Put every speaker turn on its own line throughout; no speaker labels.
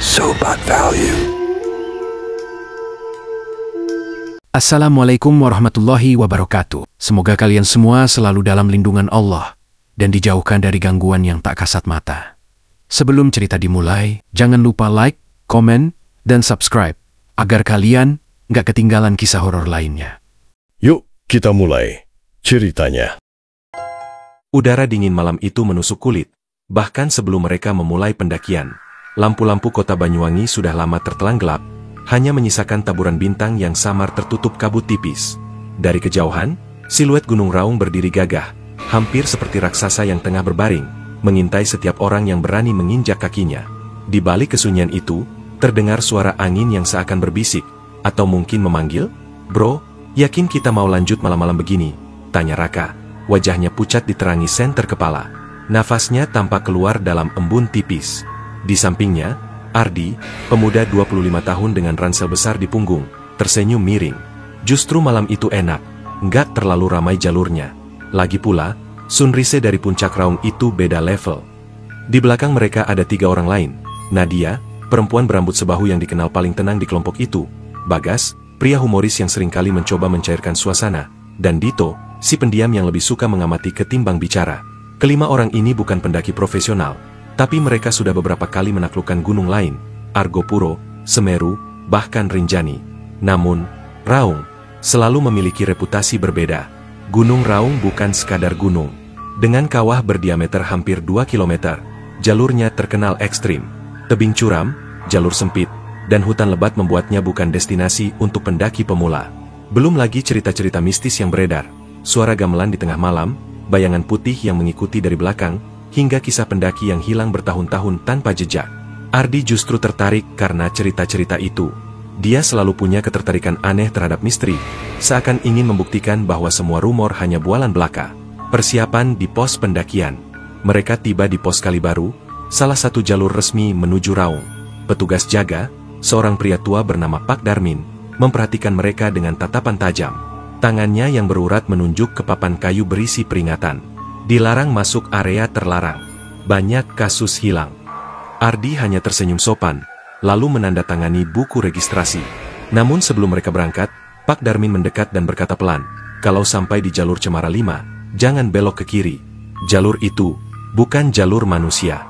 Sobat Value.
Assalamualaikum warahmatullahi wabarakatuh. Semoga kalian semua selalu dalam lindungan Allah dan dijauhkan dari gangguan yang tak kasat mata. Sebelum cerita dimulai, jangan lupa like, komen, dan subscribe agar kalian nggak ketinggalan kisah horor lainnya.
Yuk, kita mulai ceritanya.
Udara dingin malam itu menusuk kulit. Bahkan sebelum mereka memulai pendakian, lampu-lampu kota Banyuwangi sudah lama tertelang gelap, hanya menyisakan taburan bintang yang samar tertutup kabut tipis. Dari kejauhan, siluet Gunung Raung berdiri gagah, hampir seperti raksasa yang tengah berbaring, mengintai setiap orang yang berani menginjak kakinya. Di balik kesunyian itu, terdengar suara angin yang seakan berbisik, atau mungkin memanggil, "Bro, yakin kita mau lanjut malam-malam begini?" tanya Raka. Wajahnya pucat diterangi senter kepala. Nafasnya tampak keluar dalam embun tipis. Di sampingnya, Ardi, pemuda 25 tahun dengan ransel besar di punggung, tersenyum miring. Justru malam itu enak, nggak terlalu ramai jalurnya. Lagi pula, sunrise dari puncak Raung itu beda level. Di belakang mereka ada 3 orang lain. Nadia, perempuan berambut sebahu yang dikenal paling tenang di kelompok itu. Bagas, pria humoris yang seringkali mencoba mencairkan suasana. Dan Dito, si pendiam yang lebih suka mengamati ketimbang bicara. Kelima orang ini bukan pendaki profesional, tapi mereka sudah beberapa kali menaklukkan gunung lain, Argopuro, Semeru, bahkan Rinjani. Namun, Raung selalu memiliki reputasi berbeda. Gunung Raung bukan sekadar gunung. Dengan kawah berdiameter hampir 2 km, jalurnya terkenal ekstrim. Tebing curam, jalur sempit, dan hutan lebat membuatnya bukan destinasi untuk pendaki pemula. Belum lagi cerita-cerita mistis yang beredar, suara gamelan di tengah malam, bayangan putih yang mengikuti dari belakang, hingga kisah pendaki yang hilang bertahun-tahun tanpa jejak. Ardi justru tertarik karena cerita-cerita itu. Dia selalu punya ketertarikan aneh terhadap misteri, seakan ingin membuktikan bahwa semua rumor hanya bualan belaka. Persiapan di pos pendakian. Mereka tiba di pos Kalibaru, salah satu jalur resmi menuju Raung. Petugas jaga, seorang pria tua bernama Pak Darmin, memperhatikan mereka dengan tatapan tajam. Tangannya yang berurat menunjuk ke papan kayu berisi peringatan. Dilarang masuk area terlarang. Banyak kasus hilang. Ardi hanya tersenyum sopan, lalu menandatangani buku registrasi. Namun sebelum mereka berangkat, Pak Darmin mendekat dan berkata pelan, "Kalau sampai di jalur Cemara 5, jangan belok ke kiri. Jalur itu bukan jalur manusia."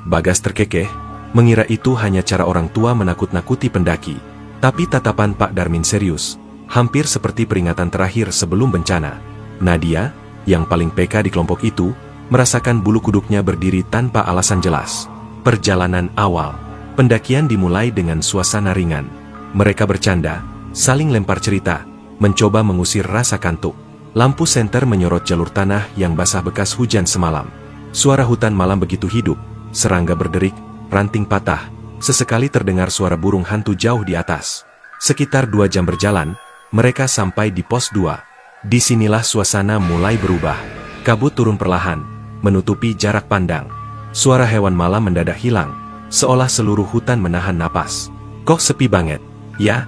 Bagas terkekeh, mengira itu hanya cara orang tua menakut-nakuti pendaki. Tapi tatapan Pak Darmin serius, hampir seperti peringatan terakhir sebelum bencana. Nadia, yang paling PK di kelompok itu, merasakan bulu kuduknya berdiri tanpa alasan jelas. Perjalanan awal. Pendakian dimulai dengan suasana ringan. Mereka bercanda, saling lempar cerita, mencoba mengusir rasa kantuk. Lampu senter menyorot jalur tanah yang basah bekas hujan semalam. Suara hutan malam begitu hidup, serangga berderik, ranting patah. Sesekali terdengar suara burung hantu jauh di atas. Sekitar 2 jam berjalan, mereka sampai di pos 2. Disinilah suasana mulai berubah. Kabut turun perlahan, menutupi jarak pandang. Suara hewan malam mendadak hilang, seolah seluruh hutan menahan napas. "Kok sepi banget?" "Ya,"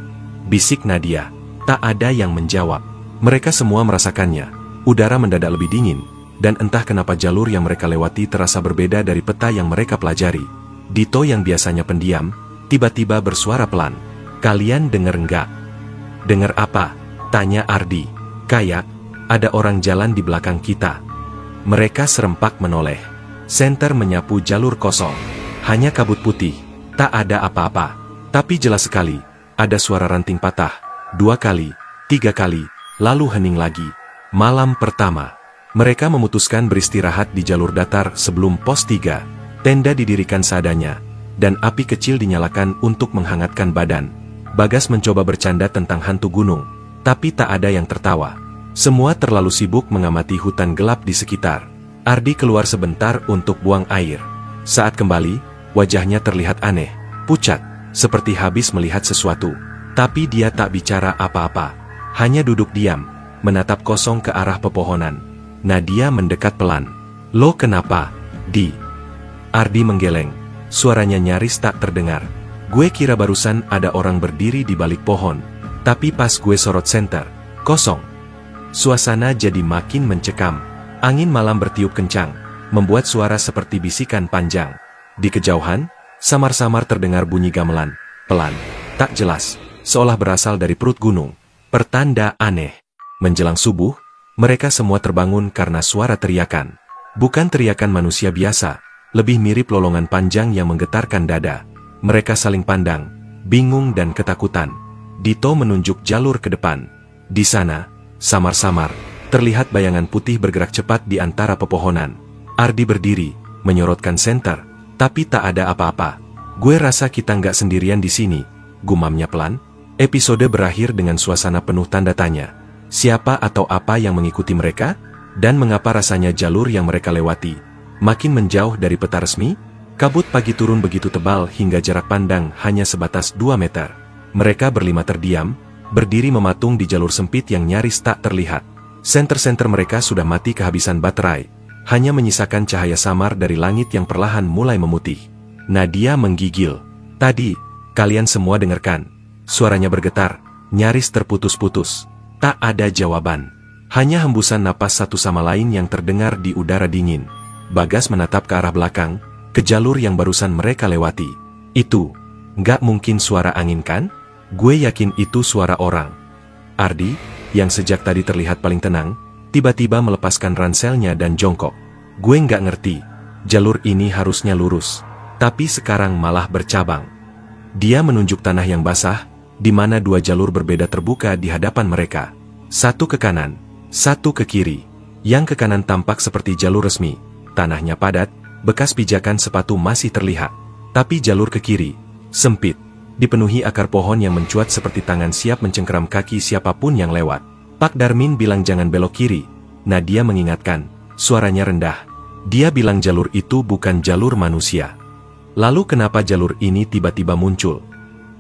bisik Nadia. Tak ada yang menjawab. Mereka semua merasakannya. Udara mendadak lebih dingin, dan entah kenapa jalur yang mereka lewati terasa berbeda dari peta yang mereka pelajari. Dito yang biasanya pendiam, tiba-tiba bersuara pelan. "Kalian denger nggak?" "Dengar apa?" tanya Ardi. "Kayak ada orang jalan di belakang kita." Mereka serempak menoleh. Senter menyapu jalur kosong. Hanya kabut putih, tak ada apa-apa. Tapi jelas sekali, ada suara ranting patah. 2 kali, 3 kali, lalu hening lagi. Malam pertama, mereka memutuskan beristirahat di jalur datar sebelum pos 3. Tenda didirikan seadanya, dan api kecil dinyalakan untuk menghangatkan badan. Bagas mencoba bercanda tentang hantu gunung, tapi tak ada yang tertawa. Semua terlalu sibuk mengamati hutan gelap di sekitar. Ardi keluar sebentar untuk buang air. Saat kembali, wajahnya terlihat aneh, pucat, seperti habis melihat sesuatu. Tapi dia tak bicara apa-apa, hanya duduk diam, menatap kosong ke arah pepohonan. Nadia mendekat pelan. "Lo kenapa, Di?" Ardi menggeleng, suaranya nyaris tak terdengar. "Gue kira barusan ada orang berdiri di balik pohon, tapi pas gue sorot senter, kosong." Suasana jadi makin mencekam. Angin malam bertiup kencang, membuat suara seperti bisikan panjang. Di kejauhan, Samar-samar terdengar bunyi gamelan, pelan, tak jelas, seolah berasal dari perut gunung. Pertanda aneh. Menjelang subuh, mereka semua terbangun karena suara teriakan. Bukan teriakan manusia biasa, lebih mirip lolongan panjang yang menggetarkan dada. Mereka saling pandang, bingung dan ketakutan. Dito menunjuk jalur ke depan. Di sana, samar-samar, terlihat bayangan putih bergerak cepat di antara pepohonan. Ardi berdiri, menyorotkan senter, tapi tak ada apa-apa. Gue rasa kita nggak sendirian di sini, gumamnya pelan. Episode berakhir dengan suasana penuh tanda tanya. Siapa atau apa yang mengikuti mereka? Dan mengapa rasanya jalur yang mereka lewati makin menjauh dari peta resmi? Kabut pagi turun begitu tebal hingga jarak pandang hanya sebatas 2 meter. Mereka berlima terdiam, berdiri mematung di jalur sempit yang nyaris tak terlihat. Senter-senter mereka sudah mati kehabisan baterai, hanya menyisakan cahaya samar dari langit yang perlahan mulai memutih. Nadia menggigil. Tadi, kalian semua dengarkan. Suaranya bergetar, nyaris terputus-putus. Tak ada jawaban. Hanya hembusan napas satu sama lain yang terdengar di udara dingin. Bagas menatap ke arah belakang, ke jalur yang barusan mereka lewati. Itu, nggak mungkin suara angin kan? Gue yakin itu suara orang. Ardi, yang sejak tadi terlihat paling tenang, tiba-tiba melepaskan ranselnya dan jongkok. Gue nggak ngerti, jalur ini harusnya lurus, tapi sekarang malah bercabang. Dia menunjuk tanah yang basah, di mana 2 jalur berbeda terbuka di hadapan mereka. Satu ke kanan, satu ke kiri. Yang ke kanan tampak seperti jalur resmi. Tanahnya padat, bekas pijakan sepatu masih terlihat. Tapi jalur ke kiri, sempit, dipenuhi akar pohon yang mencuat seperti tangan siap mencengkeram kaki siapapun yang lewat. Pak Darmin bilang jangan belok kiri. Nadia mengingatkan, suaranya rendah. Dia bilang jalur itu bukan jalur manusia. Lalu kenapa jalur ini tiba-tiba muncul?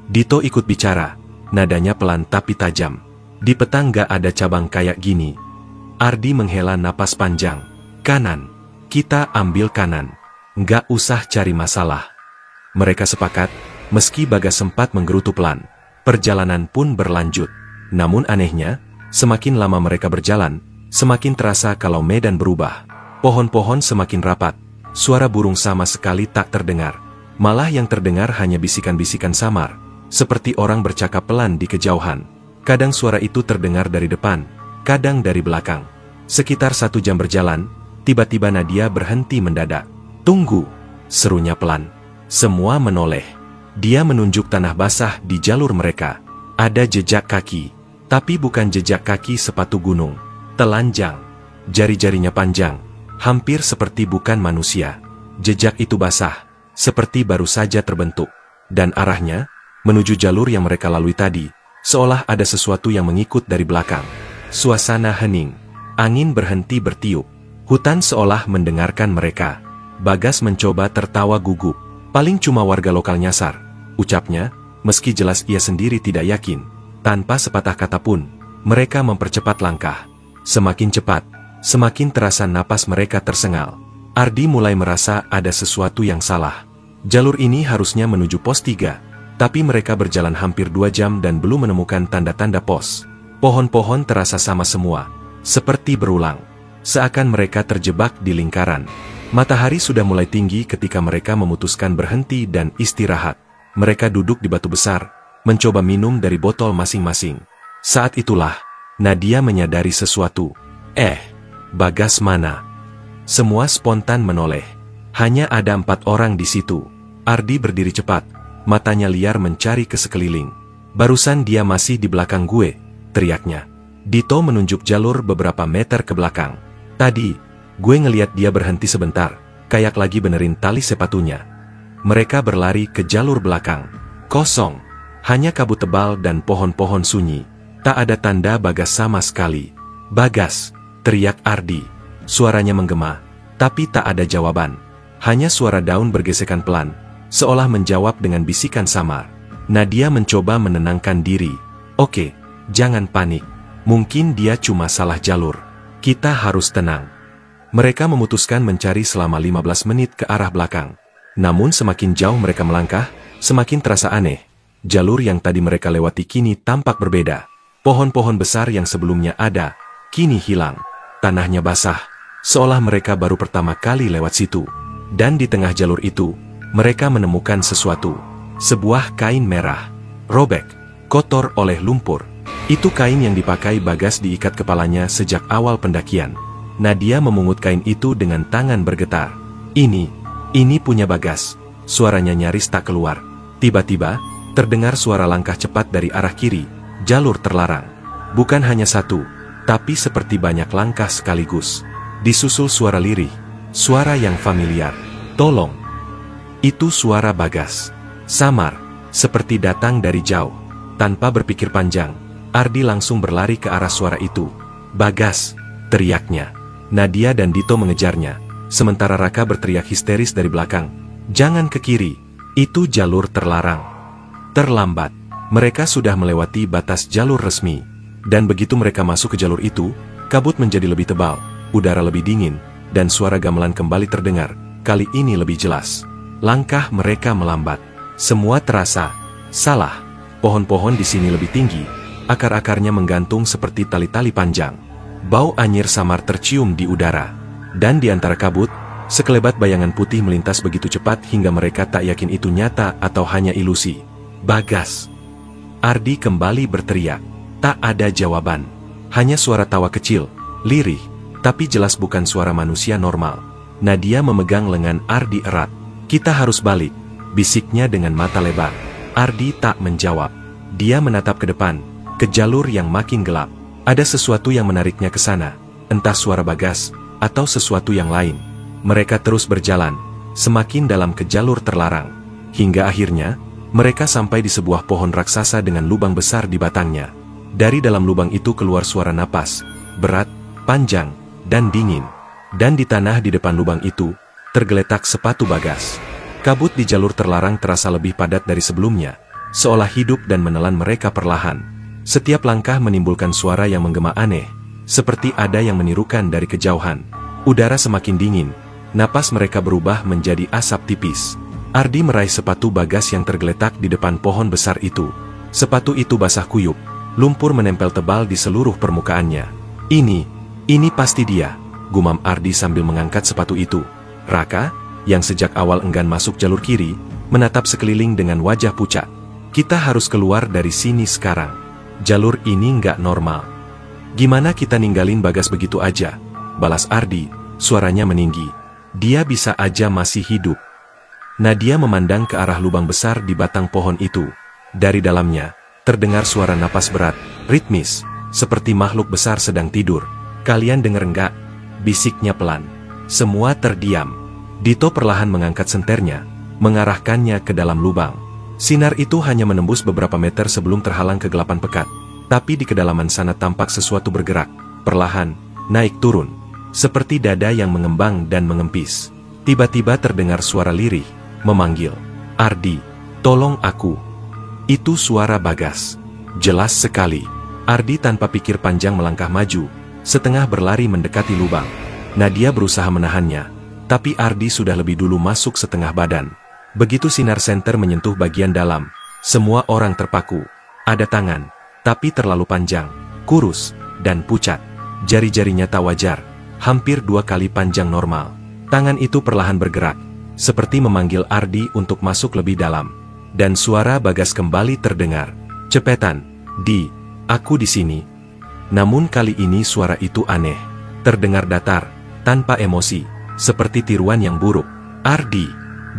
Dito ikut bicara, nadanya pelan tapi tajam. Di peta nggak ada cabang kayak gini. Ardi menghela napas panjang. Kanan. Kita ambil kanan. Nggak usah cari masalah. Mereka sepakat, meski Bagas sempat menggerutu pelan. Perjalanan pun berlanjut. Namun anehnya, semakin lama mereka berjalan, semakin terasa kalau medan berubah. Pohon-pohon semakin rapat. Suara burung sama sekali tak terdengar. Malah yang terdengar hanya bisikan-bisikan samar, seperti orang bercakap pelan di kejauhan. Kadang suara itu terdengar dari depan, kadang dari belakang. Sekitar 1 jam berjalan, tiba-tiba Nadia berhenti mendadak. Tunggu, serunya pelan. Semua menoleh. Dia menunjuk tanah basah di jalur mereka. Ada jejak kaki, tapi bukan jejak kaki sepatu gunung. Telanjang, jari-jarinya panjang, hampir seperti bukan manusia. Jejak itu basah, seperti baru saja terbentuk. Dan arahnya, menuju jalur yang mereka lalui tadi. Seolah ada sesuatu yang mengikut dari belakang. Suasana hening. Angin berhenti bertiup. Hutan seolah mendengarkan mereka. Bagas mencoba tertawa gugup. Paling cuma warga lokal nyasar, ucapnya, meski jelas ia sendiri tidak yakin. Tanpa sepatah kata pun, mereka mempercepat langkah. Semakin cepat, semakin terasa napas mereka tersengal. Ardi mulai merasa ada sesuatu yang salah. Jalur ini harusnya menuju pos 3. Tapi mereka berjalan hampir 2 jam dan belum menemukan tanda-tanda pos. Pohon-pohon terasa sama semua, seperti berulang. Seakan mereka terjebak di lingkaran. Matahari sudah mulai tinggi ketika mereka memutuskan berhenti dan istirahat. Mereka duduk di batu besar, mencoba minum dari botol masing-masing. Saat itulah, Nadia menyadari sesuatu. Bagas mana? Semua spontan menoleh. Hanya ada 4 orang di situ. Ardi berdiri cepat. Matanya liar mencari ke sekeliling. Barusan dia masih di belakang gue, teriaknya. Dito menunjuk jalur beberapa meter ke belakang. Tadi, gue ngeliat dia berhenti sebentar, kayak lagi benerin tali sepatunya. Mereka berlari ke jalur belakang. Kosong. Hanya kabut tebal dan pohon-pohon sunyi. Tak ada tanda Bagas sama sekali. Bagas, teriak Ardi. Suaranya menggema, tapi tak ada jawaban. Hanya suara daun bergesekan pelan, seolah menjawab dengan bisikan samar. Nadia mencoba menenangkan diri. Oke, jangan panik. Mungkin dia cuma salah jalur. Kita harus tenang. Mereka memutuskan mencari selama 15 menit ke arah belakang. Namun semakin jauh mereka melangkah, semakin terasa aneh. Jalur yang tadi mereka lewati kini tampak berbeda. Pohon-pohon besar yang sebelumnya ada, kini hilang. Tanahnya basah, seolah mereka baru pertama kali lewat situ. Dan di tengah jalur itu, mereka menemukan sesuatu. Sebuah kain merah, robek, kotor oleh lumpur. Itu kain yang dipakai Bagas diikat kepalanya sejak awal pendakian. Nadia memungut kain itu dengan tangan bergetar. Ini punya Bagas. Suaranya nyaris tak keluar. Tiba-tiba, terdengar suara langkah cepat dari arah kiri, jalur terlarang. Bukan hanya satu, tapi seperti banyak langkah sekaligus. Disusul suara lirih, suara yang familiar. Tolong! Itu suara Bagas. Samar, seperti datang dari jauh. Tanpa berpikir panjang, Ardi langsung berlari ke arah suara itu. Bagas! Teriaknya. Nadia dan Dito mengejarnya, sementara Raka berteriak histeris dari belakang. Jangan ke kiri, itu jalur terlarang. Terlambat, mereka sudah melewati batas jalur resmi. Dan begitu mereka masuk ke jalur itu, kabut menjadi lebih tebal, udara lebih dingin, dan suara gamelan kembali terdengar, kali ini lebih jelas. Langkah mereka melambat. Semua terasa salah. Pohon-pohon di sini lebih tinggi, akar-akarnya menggantung seperti tali-tali panjang. Bau anyir samar tercium di udara. Dan di antara kabut, sekelebat bayangan putih melintas begitu cepat hingga mereka tak yakin itu nyata atau hanya ilusi. Bagas! Ardi kembali berteriak. Tak ada jawaban. Hanya suara tawa kecil, lirih, tapi jelas bukan suara manusia normal. Nadia memegang lengan Ardi erat. Kita harus balik, bisiknya dengan mata lebar. Ardi tak menjawab. Dia menatap ke depan, ke jalur yang makin gelap. Ada sesuatu yang menariknya ke sana, entah suara Bagas, atau sesuatu yang lain. Mereka terus berjalan, semakin dalam ke jalur terlarang. Hingga akhirnya, mereka sampai di sebuah pohon raksasa dengan lubang besar di batangnya. Dari dalam lubang itu keluar suara napas, berat, panjang, dan dingin. Dan di tanah di depan lubang itu, tergeletak sepatu Bagas. Kabut di jalur terlarang terasa lebih padat dari sebelumnya, seolah hidup dan menelan mereka perlahan. Setiap langkah menimbulkan suara yang menggema aneh, seperti ada yang menirukan dari kejauhan. Udara semakin dingin, napas mereka berubah menjadi asap tipis. Ardi meraih sepatu Bagas yang tergeletak di depan pohon besar itu. Sepatu itu basah kuyup. Lumpur menempel tebal di seluruh permukaannya. Ini pasti dia, gumam Ardi sambil mengangkat sepatu itu. Raka, yang sejak awal enggan masuk jalur kiri, menatap sekeliling dengan wajah pucat. Kita harus keluar dari sini sekarang. Jalur ini nggak normal. Gimana kita ninggalin Bagas begitu aja? Balas Ardi, suaranya meninggi. Dia bisa aja masih hidup. Nadia memandang ke arah lubang besar di batang pohon itu. Dari dalamnya, terdengar suara napas berat, ritmis, seperti makhluk besar sedang tidur. Kalian denger enggak? Bisiknya pelan. Semua terdiam. Dito perlahan mengangkat senternya, mengarahkannya ke dalam lubang. Sinar itu hanya menembus beberapa meter sebelum terhalang kegelapan pekat. Tapi di kedalaman sana tampak sesuatu bergerak, perlahan, naik turun. Seperti dada yang mengembang dan mengempis. Tiba-tiba terdengar suara lirih, memanggil. Ardi, tolong aku. Itu suara Bagas. Jelas sekali. Ardi tanpa pikir panjang melangkah maju, setengah berlari mendekati lubang. Nadia berusaha menahannya, tapi Ardi sudah lebih dulu masuk setengah badan. Begitu sinar senter menyentuh bagian dalam, semua orang terpaku. Ada tangan, tapi terlalu panjang, kurus, dan pucat. Jari-jarinya tak wajar, hampir 2 kali panjang normal. Tangan itu perlahan bergerak, seperti memanggil Ardi untuk masuk lebih dalam. Dan suara Bagas kembali terdengar. Cepetan, aku di sini. Namun kali ini suara itu aneh. Terdengar datar, tanpa emosi, seperti tiruan yang buruk. Ardi,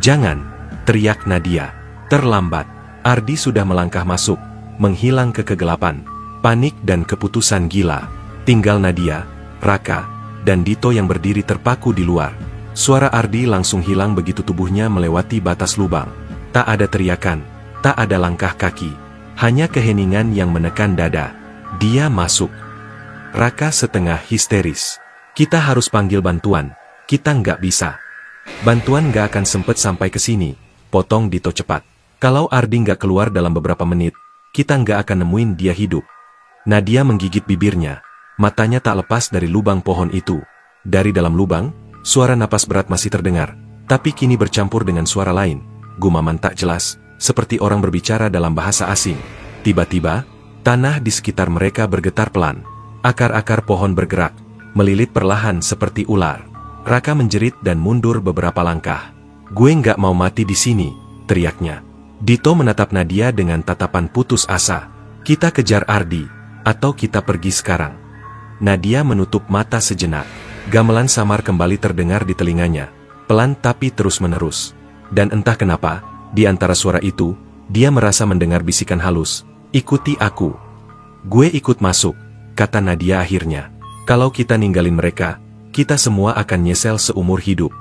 jangan, teriak Nadia. Terlambat, Ardi sudah melangkah masuk, menghilang ke kegelapan. Panik dan keputusan gila. Tinggal Nadia, Raka, dan Dito yang berdiri terpaku di luar. Suara Ardi langsung hilang begitu tubuhnya melewati batas lubang. Tak ada teriakan, tak ada langkah kaki, hanya keheningan yang menekan dada. Dia masuk. Raka setengah histeris. Kita harus panggil bantuan, kita nggak bisa. Bantuan nggak akan sempet sampai ke sini, potong Dito cepat. Kalau Ardi nggak keluar dalam beberapa menit, kita nggak akan nemuin dia hidup. Nadia menggigit bibirnya, matanya tak lepas dari lubang pohon itu. Dari dalam lubang, suara napas berat masih terdengar, tapi kini bercampur dengan suara lain. Gumaman tak jelas, seperti orang berbicara dalam bahasa asing. Tiba-tiba, tanah di sekitar mereka bergetar pelan. Akar-akar pohon bergerak, melilit perlahan seperti ular. Raka menjerit dan mundur beberapa langkah. Gue nggak mau mati di sini, teriaknya. Dito menatap Nadia dengan tatapan putus asa. Kita kejar Ardi, atau kita pergi sekarang. Nadia menutup mata sejenak. Gamelan samar kembali terdengar di telinganya, pelan tapi terus-menerus. Dan entah kenapa, di antara suara itu, dia merasa mendengar bisikan halus, "Ikuti aku." "Gue ikut masuk," kata Nadia akhirnya. "Kalau kita ninggalin mereka, kita semua akan nyesel seumur hidup."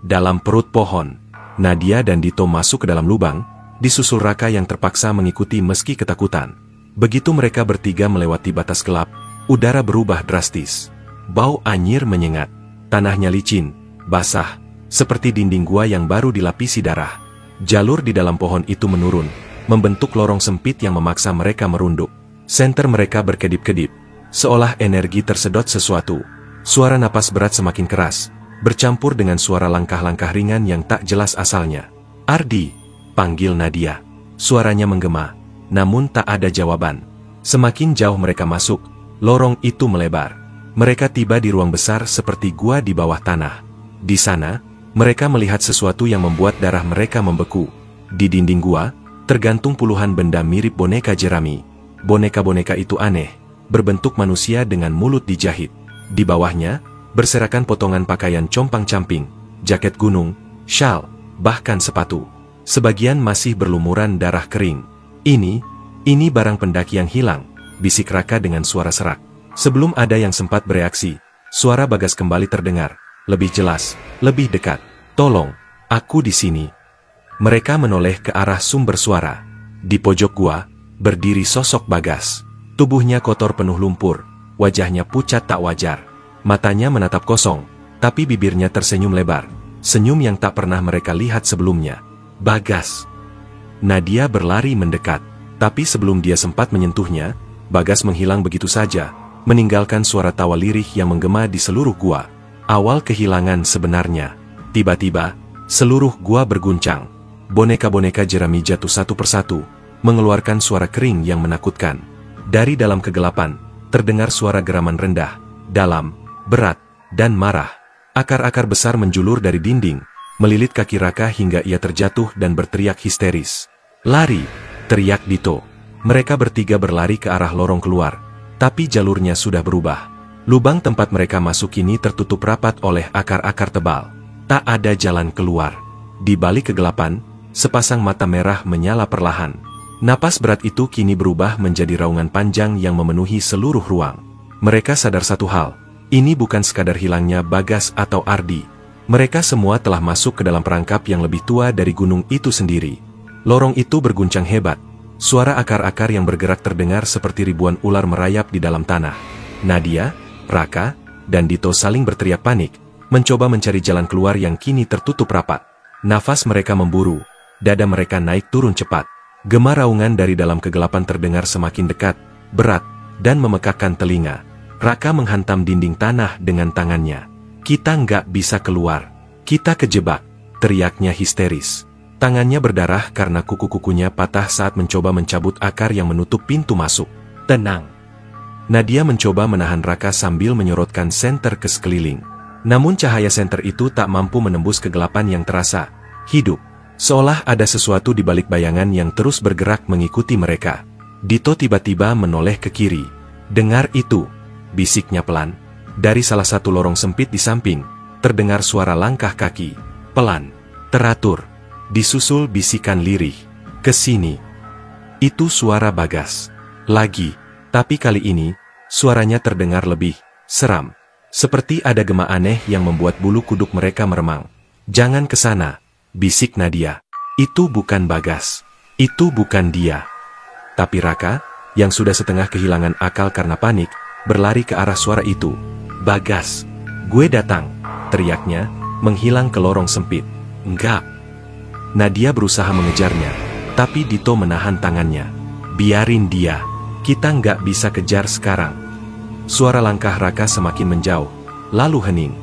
Dalam perut pohon, Nadia dan Dito masuk ke dalam lubang, disusul Raka yang terpaksa mengikuti meski ketakutan. Begitu mereka bertiga melewati batas gelap, udara berubah drastis. Bau anyir menyengat, tanahnya licin, basah, seperti dinding gua yang baru dilapisi darah. Jalur di dalam pohon itu menurun, membentuk lorong sempit yang memaksa mereka merunduk. Senter mereka berkedip-kedip, seolah energi tersedot sesuatu. Suara napas berat semakin keras, bercampur dengan suara langkah-langkah ringan yang tak jelas asalnya. "Ardi!" panggil Nadia. Suaranya menggema, namun tak ada jawaban. Semakin jauh mereka masuk, lorong itu melebar. Mereka tiba di ruang besar seperti gua di bawah tanah. Di sana, mereka melihat sesuatu yang membuat darah mereka membeku. Di dinding gua, tergantung puluhan benda mirip boneka jerami. Boneka-boneka itu aneh, berbentuk manusia dengan mulut dijahit. Di bawahnya, berserakan potongan pakaian compang-camping, jaket gunung, syal, bahkan sepatu. Sebagian masih berlumuran darah kering. Ini barang pendaki yang hilang," bisik Raka dengan suara serak. Sebelum ada yang sempat bereaksi, suara Bagas kembali terdengar, lebih jelas, lebih dekat. "Tolong, aku di sini." Mereka menoleh ke arah sumber suara. Di pojok gua, berdiri sosok Bagas. Tubuhnya kotor penuh lumpur, wajahnya pucat tak wajar. Matanya menatap kosong, tapi bibirnya tersenyum lebar. Senyum yang tak pernah mereka lihat sebelumnya. "Bagas!" Nadia berlari mendekat, tapi sebelum dia sempat menyentuhnya, Bagas menghilang begitu saja, meninggalkan suara tawa lirih yang menggema di seluruh gua. Awal kehilangan sebenarnya. Tiba-tiba, seluruh gua berguncang. Boneka-boneka jerami jatuh satu persatu, mengeluarkan suara kering yang menakutkan. Dari dalam kegelapan, terdengar suara geraman rendah, dalam, berat, dan marah. Akar-akar besar menjulur dari dinding, melilit kaki Raka hingga ia terjatuh dan berteriak histeris. "Lari!" teriak Dito. Mereka bertiga berlari ke arah lorong keluar, tapi jalurnya sudah berubah. Lubang tempat mereka masuk kini tertutup rapat oleh akar-akar tebal. Tak ada jalan keluar. Di balik kegelapan, sepasang mata merah menyala perlahan. Napas berat itu kini berubah menjadi raungan panjang yang memenuhi seluruh ruang. Mereka sadar satu hal, ini bukan sekadar hilangnya Bagas atau Ardi. Mereka semua telah masuk ke dalam perangkap yang lebih tua dari gunung itu sendiri. Lorong itu berguncang hebat. Suara akar-akar yang bergerak terdengar seperti ribuan ular merayap di dalam tanah. Nadia, Raka, dan Dito saling berteriak panik, mencoba mencari jalan keluar yang kini tertutup rapat. Nafas mereka memburu, dada mereka naik turun cepat. Gema raungan dari dalam kegelapan terdengar semakin dekat, berat, dan memekakkan telinga. Raka menghantam dinding tanah dengan tangannya. "Kita nggak bisa keluar. Kita kejebak," teriaknya histeris. Tangannya berdarah karena kuku-kukunya patah saat mencoba mencabut akar yang menutup pintu masuk. "Tenang." Nadia mencoba menahan Raka sambil menyorotkan senter ke sekeliling. Namun cahaya senter itu tak mampu menembus kegelapan yang terasa hidup. Seolah ada sesuatu di balik bayangan yang terus bergerak mengikuti mereka. Dito tiba-tiba menoleh ke kiri. "Dengar itu," bisiknya pelan. Dari salah satu lorong sempit di samping, terdengar suara langkah kaki. Pelan, teratur, disusul bisikan lirih. "Ke sini." Itu suara Bagas. Lagi, tapi kali ini, suaranya terdengar lebih seram. Seperti ada gema aneh yang membuat bulu kuduk mereka meremang. "Jangan ke sana," bisik Nadia. "Itu bukan Bagas. Itu bukan dia." Tapi Raka, yang sudah setengah kehilangan akal karena panik, berlari ke arah suara itu. "Bagas, gue datang," teriaknya, menghilang ke lorong sempit. "Enggak." Nadia berusaha mengejarnya, tapi Dito menahan tangannya. "Biarin dia. Kita nggak bisa kejar sekarang." Suara langkah Raka semakin menjauh, lalu hening.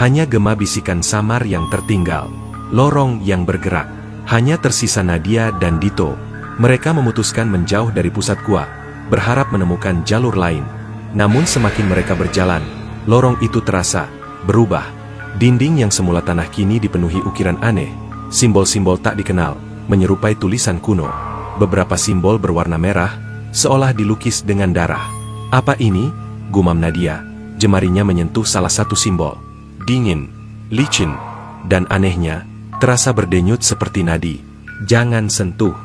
Hanya gema bisikan samar yang tertinggal. Lorong yang bergerak. Hanya tersisa Nadia dan Dito. Mereka memutuskan menjauh dari pusat gua, berharap menemukan jalur lain. Namun semakin mereka berjalan, lorong itu terasa berubah. Dinding yang semula tanah kini dipenuhi ukiran aneh, Simbol-simbol tak dikenal, menyerupai tulisan kuno. Beberapa simbol berwarna merah, seolah dilukis dengan darah. Apa ini? Gumam Nadia. Jemarinya menyentuh salah satu simbol. Dingin, licin, dan anehnya, terasa berdenyut seperti nadi. Jangan sentuh.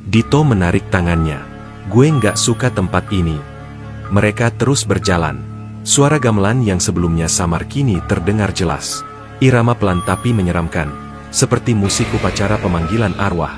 Dito menarik tangannya. Gue nggak suka tempat ini. Mereka terus berjalan. Suara gamelan yang sebelumnya samar kini terdengar jelas. Irama pelan tapi menyeramkan, seperti musik upacara pemanggilan arwah.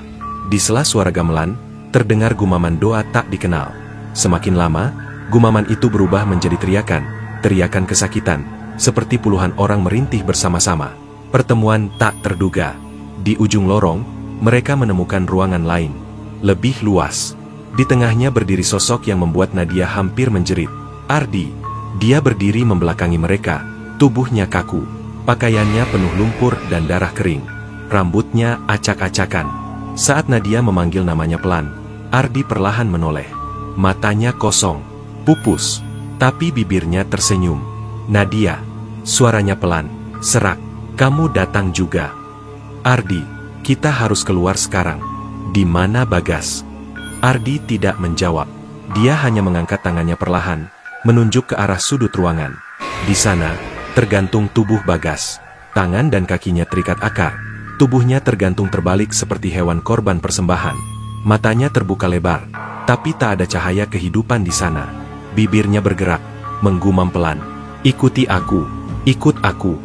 Di sela suara gamelan, terdengar gumaman doa tak dikenal. Semakin lama, gumaman itu berubah menjadi teriakan, teriakan kesakitan, seperti puluhan orang merintih bersama-sama. Pertemuan tak terduga. Di ujung lorong, mereka menemukan ruangan lain, lebih luas. Di tengahnya berdiri sosok yang membuat Nadia hampir menjerit. Ardi. Dia berdiri membelakangi mereka, tubuhnya kaku, pakaiannya penuh lumpur dan darah kering. Rambutnya acak-acakan. Saat Nadia memanggil namanya pelan, Ardi perlahan menoleh. Matanya kosong, pupus, tapi bibirnya tersenyum. Nadia, suaranya pelan, serak. Kamu datang juga. Ardi, kita harus keluar sekarang. Di mana Bagas? Ardi tidak menjawab. Dia hanya mengangkat tangannya perlahan, menunjuk ke arah sudut ruangan. Di sana, tergantung tubuh Bagas. Tangan dan kakinya terikat akar. Tubuhnya tergantung terbalik seperti hewan korban persembahan. Matanya terbuka lebar, tapi tak ada cahaya kehidupan di sana. Bibirnya bergerak, menggumam pelan. Ikuti aku, ikut aku.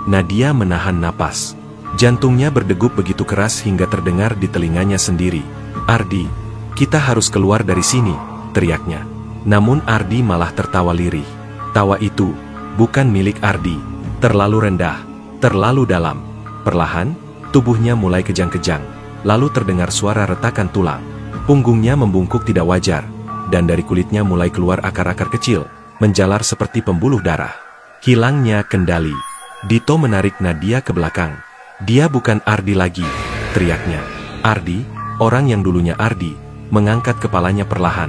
Nadia menahan napas. Jantungnya berdegup begitu keras hingga terdengar di telinganya sendiri. Ardi, kita harus keluar dari sini, teriaknya. Namun Ardi malah tertawa lirih. Tawa itu bukan milik Ardi. Terlalu rendah, terlalu dalam. Perlahan, tubuhnya mulai kejang-kejang. Lalu terdengar suara retakan tulang. Punggungnya membungkuk tidak wajar, dan dari kulitnya mulai keluar akar-akar kecil, menjalar seperti pembuluh darah. Hilangnya kendali. Dito menarik Nadia ke belakang. Dia bukan Ardi lagi, teriaknya. Ardi, orang yang dulunya Ardi, mengangkat kepalanya perlahan.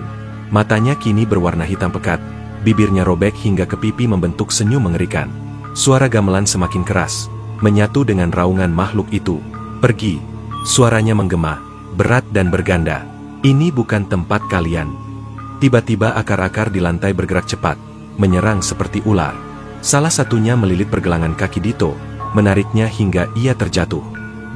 Matanya kini berwarna hitam pekat, bibirnya robek hingga ke pipi membentuk senyum mengerikan. Suara gamelan semakin keras, menyatu dengan raungan makhluk itu. Pergi. Suaranya menggema, berat dan berganda. Ini bukan tempat kalian. Tiba-tiba akar-akar di lantai bergerak cepat, menyerang seperti ular. Salah satunya melilit pergelangan kaki Dito, menariknya hingga ia terjatuh.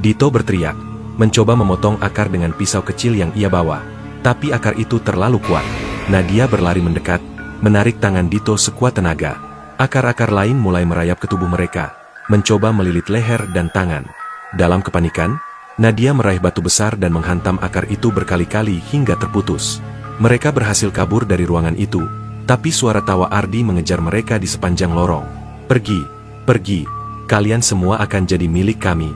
Dito berteriak, mencoba memotong akar dengan pisau kecil yang ia bawa. Tapi akar itu terlalu kuat. Nadia berlari mendekat, menarik tangan Dito sekuat tenaga. Akar-akar lain mulai merayap ke tubuh mereka, mencoba melilit leher dan tangan. Dalam kepanikan, Nadia meraih batu besar dan menghantam akar itu berkali-kali hingga terputus. Mereka berhasil kabur dari ruangan itu, tapi suara tawa Ardi mengejar mereka di sepanjang lorong. Pergi, pergi, kalian semua akan jadi milik kami.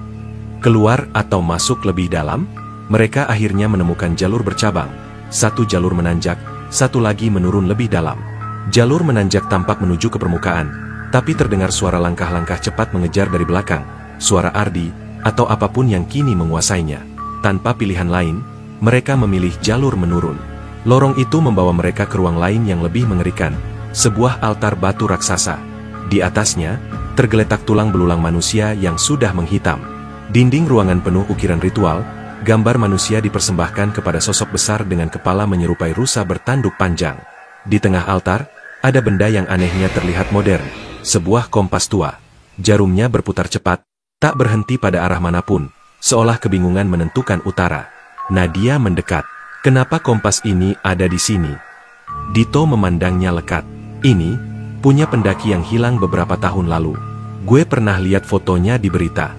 Keluar atau masuk lebih dalam? Mereka akhirnya menemukan jalur bercabang. Satu jalur menanjak, satu lagi menurun lebih dalam. Jalur menanjak tampak menuju ke permukaan, tapi terdengar suara langkah-langkah cepat mengejar dari belakang. Suara Ardi, atau apapun yang kini menguasainya. Tanpa pilihan lain, mereka memilih jalur menurun. Lorong itu membawa mereka ke ruang lain yang lebih mengerikan. Sebuah altar batu raksasa. Di atasnya, tergeletak tulang belulang manusia yang sudah menghitam. Dinding ruangan penuh ukiran ritual, gambar manusia dipersembahkan kepada sosok besar dengan kepala menyerupai rusa bertanduk panjang. Di tengah altar, ada benda yang anehnya terlihat modern. Sebuah kompas tua. Jarumnya berputar cepat, tak berhenti pada arah manapun, seolah kebingungan menentukan utara. Nadia mendekat. Kenapa kompas ini ada di sini? Dito memandangnya lekat. Ini, punya pendaki yang hilang beberapa tahun lalu. Gue pernah lihat fotonya di berita.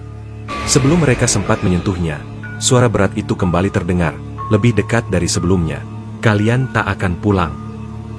Sebelum mereka sempat menyentuhnya, suara berat itu kembali terdengar, lebih dekat dari sebelumnya. Kalian tak akan pulang.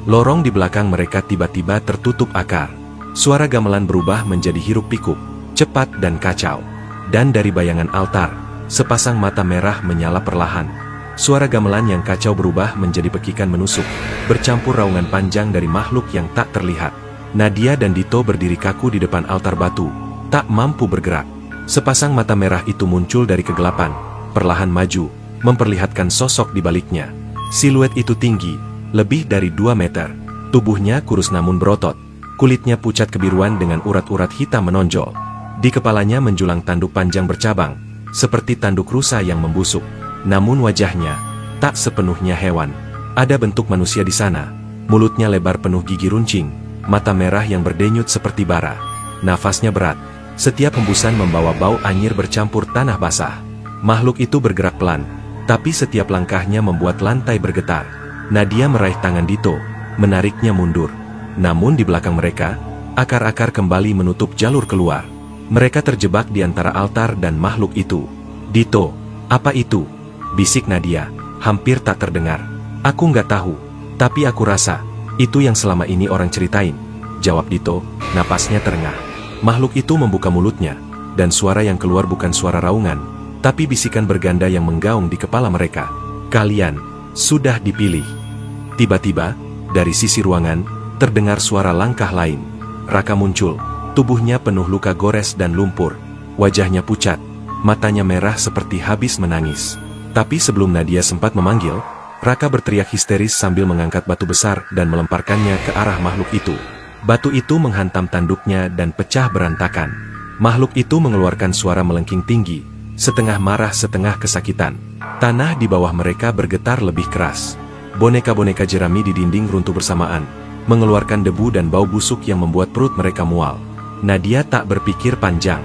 Lorong di belakang mereka tiba-tiba tertutup akar. Suara gamelan berubah menjadi hiruk-pikuk, cepat dan kacau. Dan dari bayangan altar, sepasang mata merah menyala perlahan. Suara gamelan yang kacau berubah menjadi pekikan menusuk, bercampur raungan panjang dari makhluk yang tak terlihat. Nadia dan Dito berdiri kaku di depan altar batu, tak mampu bergerak. Sepasang mata merah itu muncul dari kegelapan, perlahan maju, memperlihatkan sosok di baliknya. Siluet itu tinggi, lebih dari 2 meter. Tubuhnya kurus namun berotot, kulitnya pucat kebiruan dengan urat-urat hitam menonjol. Di kepalanya menjulang tanduk panjang bercabang, seperti tanduk rusa yang membusuk. Namun wajahnya tak sepenuhnya hewan. Ada bentuk manusia di sana. Mulutnya lebar penuh gigi runcing, mata merah yang berdenyut seperti bara. Nafasnya berat. Setiap hembusan membawa bau anyir bercampur tanah basah. Makhluk itu bergerak pelan, tapi setiap langkahnya membuat lantai bergetar. Nadia meraih tangan Dito, menariknya mundur. Namun di belakang mereka, akar-akar kembali menutup jalur keluar. Mereka terjebak di antara altar dan makhluk itu. "Dito, apa itu?" bisik Nadia, hampir tak terdengar. "Aku nggak tahu, tapi aku rasa, itu yang selama ini orang ceritain," jawab Dito, napasnya terengah. Makhluk itu membuka mulutnya, dan suara yang keluar bukan suara raungan, tapi bisikan berganda yang menggaung di kepala mereka. "Kalian sudah dipilih." Tiba-tiba, dari sisi ruangan, terdengar suara langkah lain. Raka muncul. Tubuhnya penuh luka gores dan lumpur. Wajahnya pucat, matanya merah seperti habis menangis. Tapi sebelum Nadia sempat memanggil, Raka berteriak histeris sambil mengangkat batu besar dan melemparkannya ke arah makhluk itu. Batu itu menghantam tanduknya dan pecah berantakan. Makhluk itu mengeluarkan suara melengking tinggi, setengah marah setengah kesakitan. Tanah di bawah mereka bergetar lebih keras. Boneka-boneka jerami di dinding runtuh bersamaan, mengeluarkan debu dan bau busuk yang membuat perut mereka mual. Nadia tak berpikir panjang.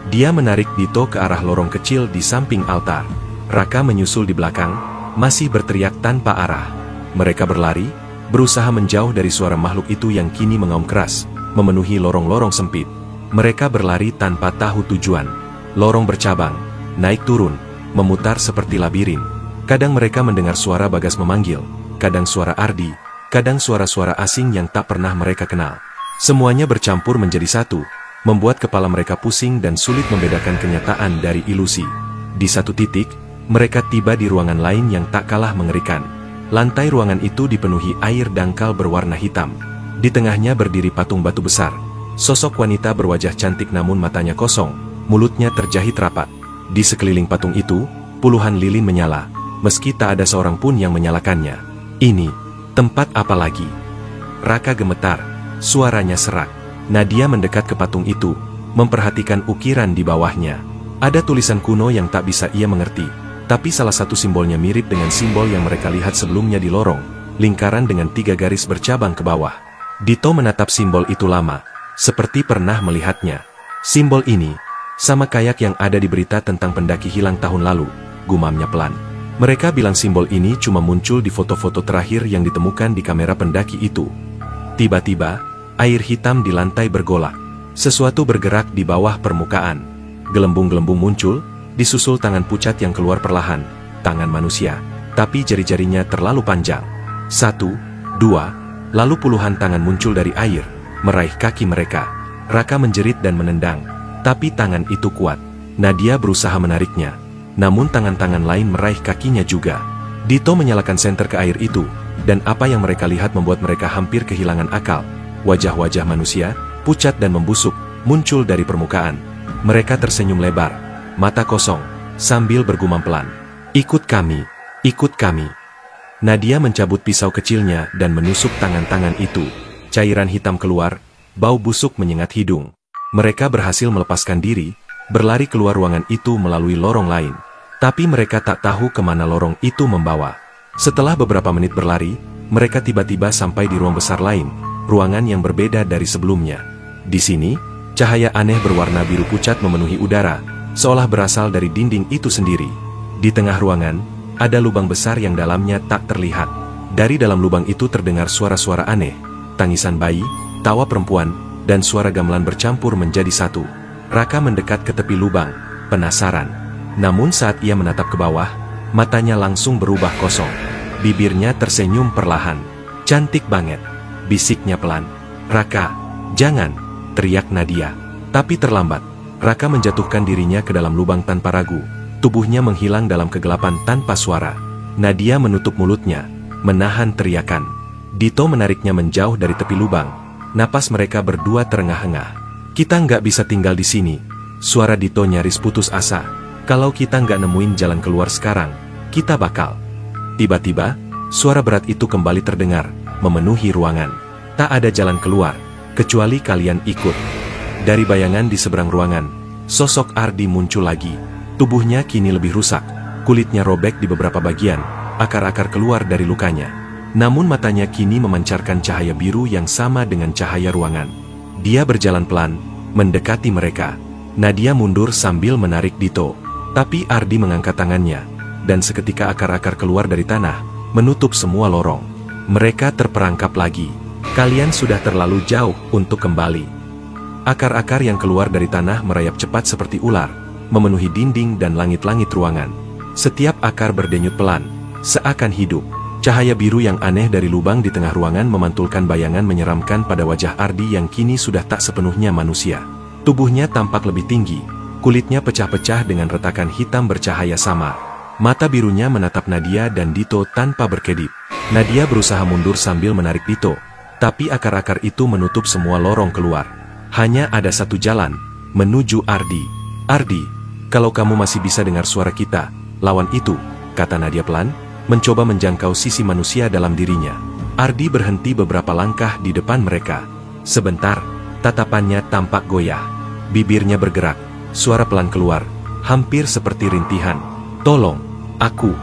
Dia menarik Dito ke arah lorong kecil di samping altar. Raka menyusul di belakang, masih berteriak tanpa arah. Mereka berlari, berusaha menjauh dari suara makhluk itu yang kini mengaum keras, memenuhi lorong-lorong sempit. Mereka berlari tanpa tahu tujuan. Lorong bercabang, naik turun, memutar seperti labirin. Kadang mereka mendengar suara Bagas memanggil, kadang suara Ardi, kadang suara-suara asing yang tak pernah mereka kenal. Semuanya bercampur menjadi satu, membuat kepala mereka pusing dan sulit membedakan kenyataan dari ilusi. Di satu titik, mereka tiba di ruangan lain yang tak kalah mengerikan. Lantai ruangan itu dipenuhi air dangkal berwarna hitam. Di tengahnya berdiri patung batu besar. Sosok wanita berwajah cantik namun matanya kosong, mulutnya terjahit rapat. Di sekeliling patung itu, puluhan lilin menyala, meski tak ada seorang pun yang menyalakannya. "Ini tempat apa lagi?" Raka gemetar. Suaranya serak. Nadia mendekat ke patung itu, memperhatikan ukiran di bawahnya. Ada tulisan kuno yang tak bisa ia mengerti, tapi salah satu simbolnya mirip dengan simbol yang mereka lihat sebelumnya di lorong, lingkaran dengan 3 garis bercabang ke bawah. Dito menatap simbol itu lama, seperti pernah melihatnya. "Simbol ini, sama kayak yang ada di berita tentang pendaki hilang tahun lalu," gumamnya pelan. "Mereka bilang simbol ini cuma muncul di foto-foto terakhir yang ditemukan di kamera pendaki itu." Tiba-tiba, air hitam di lantai bergolak. Sesuatu bergerak di bawah permukaan. Gelembung-gelembung muncul, disusul tangan pucat yang keluar perlahan. Tangan manusia, tapi jari-jarinya terlalu panjang. 1, 2, lalu puluhan tangan muncul dari air, meraih kaki mereka. Raka menjerit dan menendang, tapi tangan itu kuat. Nadia berusaha menariknya, namun tangan-tangan lain meraih kakinya juga. Dito menyalakan senter ke air itu, dan apa yang mereka lihat membuat mereka hampir kehilangan akal. Wajah-wajah manusia, pucat dan membusuk, muncul dari permukaan. Mereka tersenyum lebar, mata kosong, sambil bergumam pelan. "Ikut kami, ikut kami." Nadia mencabut pisau kecilnya dan menusuk tangan-tangan itu. Cairan hitam keluar, bau busuk menyengat hidung. Mereka berhasil melepaskan diri, berlari keluar ruangan itu melalui lorong lain. Tapi mereka tak tahu kemana lorong itu membawa. Setelah beberapa menit berlari, mereka tiba-tiba sampai di ruang besar lain, ruangan yang berbeda dari sebelumnya. Di sini, cahaya aneh berwarna biru pucat memenuhi udara, seolah berasal dari dinding itu sendiri. Di tengah ruangan, ada lubang besar yang dalamnya tak terlihat. Dari dalam lubang itu terdengar suara-suara aneh, tangisan bayi, tawa perempuan, dan suara gamelan bercampur menjadi satu. Raka mendekat ke tepi lubang, penasaran. Namun saat ia menatap ke bawah, matanya langsung berubah kosong. Bibirnya tersenyum perlahan. "Cantik banget," bisiknya pelan. "Raka, jangan!" teriak Nadia. Tapi terlambat. Raka menjatuhkan dirinya ke dalam lubang tanpa ragu. Tubuhnya menghilang dalam kegelapan tanpa suara. Nadia menutup mulutnya, menahan teriakan. Dito menariknya menjauh dari tepi lubang. Napas mereka berdua terengah-engah. "Kita nggak bisa tinggal di sini." Suara Dito nyaris putus asa. "Kalau kita nggak nemuin jalan keluar sekarang, kita bakal..." Tiba-tiba, suara berat itu kembali terdengar, memenuhi ruangan. "Tak ada jalan keluar, kecuali kalian ikut." Dari bayangan di seberang ruangan, sosok Ardi muncul lagi. Tubuhnya kini lebih rusak, kulitnya robek di beberapa bagian, akar-akar keluar dari lukanya. Namun matanya kini memancarkan cahaya biru yang sama dengan cahaya ruangan. Dia berjalan pelan, mendekati mereka. Nadia mundur sambil menarik Dito. Tapi Ardi mengangkat tangannya, dan seketika akar-akar keluar dari tanah, menutup semua lorong. Mereka terperangkap lagi. Kalian sudah terlalu jauh untuk kembali. Akar-akar yang keluar dari tanah merayap cepat seperti ular, memenuhi dinding dan langit-langit ruangan. Setiap akar berdenyut pelan, seakan hidup. Cahaya biru yang aneh dari lubang di tengah ruangan memantulkan bayangan menyeramkan pada wajah Ardi yang kini sudah tak sepenuhnya manusia. Tubuhnya tampak lebih tinggi, kulitnya pecah-pecah dengan retakan hitam bercahaya samar. Mata birunya menatap Nadia dan Dito tanpa berkedip. Nadia berusaha mundur sambil menarik Dito, tapi akar-akar itu menutup semua lorong keluar. Hanya ada satu jalan, menuju Ardi. Ardi, kalau kamu masih bisa dengar suara kita, lawan itu, kata Nadia pelan, mencoba menjangkau sisi manusia dalam dirinya. Ardi berhenti beberapa langkah di depan mereka. Sebentar, tatapannya tampak goyah. Bibirnya bergerak, suara pelan keluar, hampir seperti rintihan. Tolong, aku.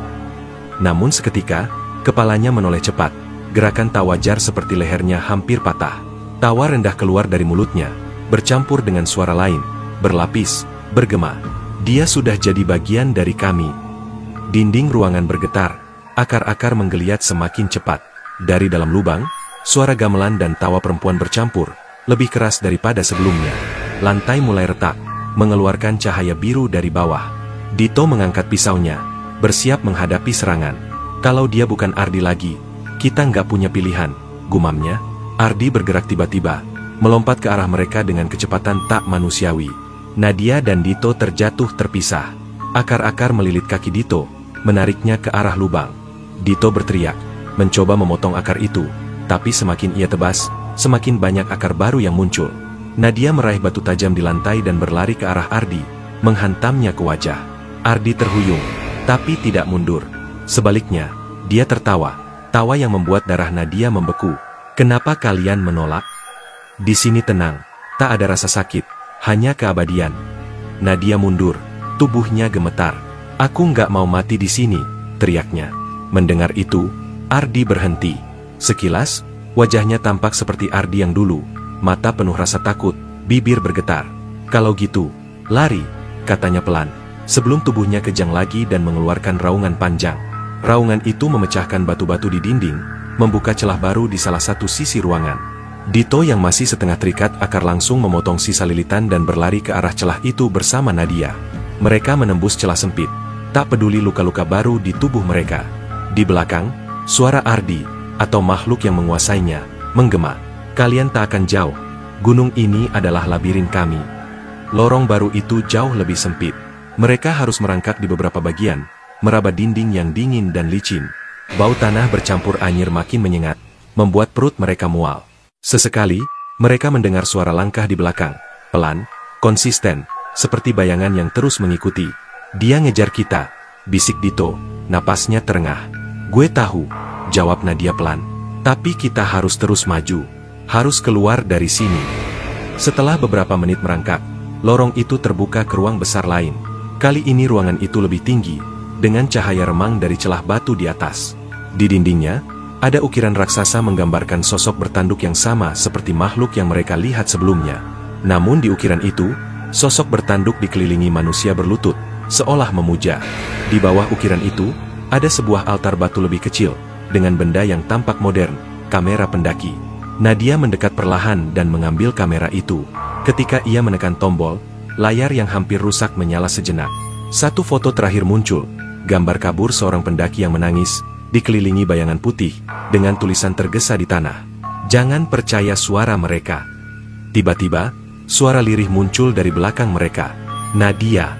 Namun seketika, kepalanya menoleh cepat. Gerakan tak wajar seperti lehernya hampir patah. Tawa rendah keluar dari mulutnya, bercampur dengan suara lain, berlapis, bergema. Dia sudah jadi bagian dari kami. Dinding ruangan bergetar, akar-akar menggeliat semakin cepat. Dari dalam lubang, suara gamelan dan tawa perempuan bercampur, lebih keras daripada sebelumnya. Lantai mulai retak, mengeluarkan cahaya biru dari bawah. Dito mengangkat pisaunya, bersiap menghadapi serangan. Kalau dia bukan Ardi lagi, kita nggak punya pilihan, gumamnya. Ardi bergerak tiba-tiba, melompat ke arah mereka dengan kecepatan tak manusiawi. Nadia dan Dito terjatuh terpisah. Akar-akar melilit kaki Dito, menariknya ke arah lubang. Dito berteriak, mencoba memotong akar itu, tapi semakin ia tebas, semakin banyak akar baru yang muncul. Nadia meraih batu tajam di lantai dan berlari ke arah Ardi, menghantamnya ke wajah. Ardi terhuyung, tapi tidak mundur. Sebaliknya, dia tertawa, tawa yang membuat darah Nadia membeku. Kenapa kalian menolak? Di sini tenang, tak ada rasa sakit, hanya keabadian. Nadia mundur, tubuhnya gemetar. Aku nggak mau mati di sini, teriaknya. Mendengar itu, Ardi berhenti. Sekilas, wajahnya tampak seperti Ardi yang dulu, mata penuh rasa takut, bibir bergetar. Kalau gitu, lari, katanya pelan, sebelum tubuhnya kejang lagi dan mengeluarkan raungan panjang. Raungan itu memecahkan batu-batu di dinding, membuka celah baru di salah satu sisi ruangan. Dito yang masih setengah terikat akar langsung memotong sisa lilitan dan berlari ke arah celah itu bersama Nadia. Mereka menembus celah sempit, tak peduli luka-luka baru di tubuh mereka. Di belakang, suara Ardi, atau makhluk yang menguasainya, menggema. Kalian tak akan jauh, gunung ini adalah labirin kami. Lorong baru itu jauh lebih sempit. Mereka harus merangkak di beberapa bagian, meraba dinding yang dingin dan licin. Bau tanah bercampur anyir makin menyengat, membuat perut mereka mual. Sesekali, mereka mendengar suara langkah di belakang, pelan, konsisten, seperti bayangan yang terus mengikuti. Dia ngejar kita, bisik Dito, napasnya terengah. Gue tahu, jawab Nadia pelan. Tapi kita harus terus maju, harus keluar dari sini. Setelah beberapa menit merangkak, lorong itu terbuka ke ruang besar lain. Kali ini ruangan itu lebih tinggi, dengan cahaya remang dari celah batu di atas. Di dindingnya, ada ukiran raksasa menggambarkan sosok bertanduk yang sama seperti makhluk yang mereka lihat sebelumnya. Namun di ukiran itu, sosok bertanduk dikelilingi manusia berlutut, seolah memuja. Di bawah ukiran itu, ada sebuah altar batu lebih kecil, dengan benda yang tampak modern, kamera pendaki. Nadia mendekat perlahan dan mengambil kamera itu. Ketika ia menekan tombol, layar yang hampir rusak menyala sejenak. Satu foto terakhir muncul, gambar kabur seorang pendaki yang menangis, dikelilingi bayangan putih, dengan tulisan tergesa di tanah. Jangan percaya suara mereka. Tiba-tiba, suara lirih muncul dari belakang mereka. Nadia.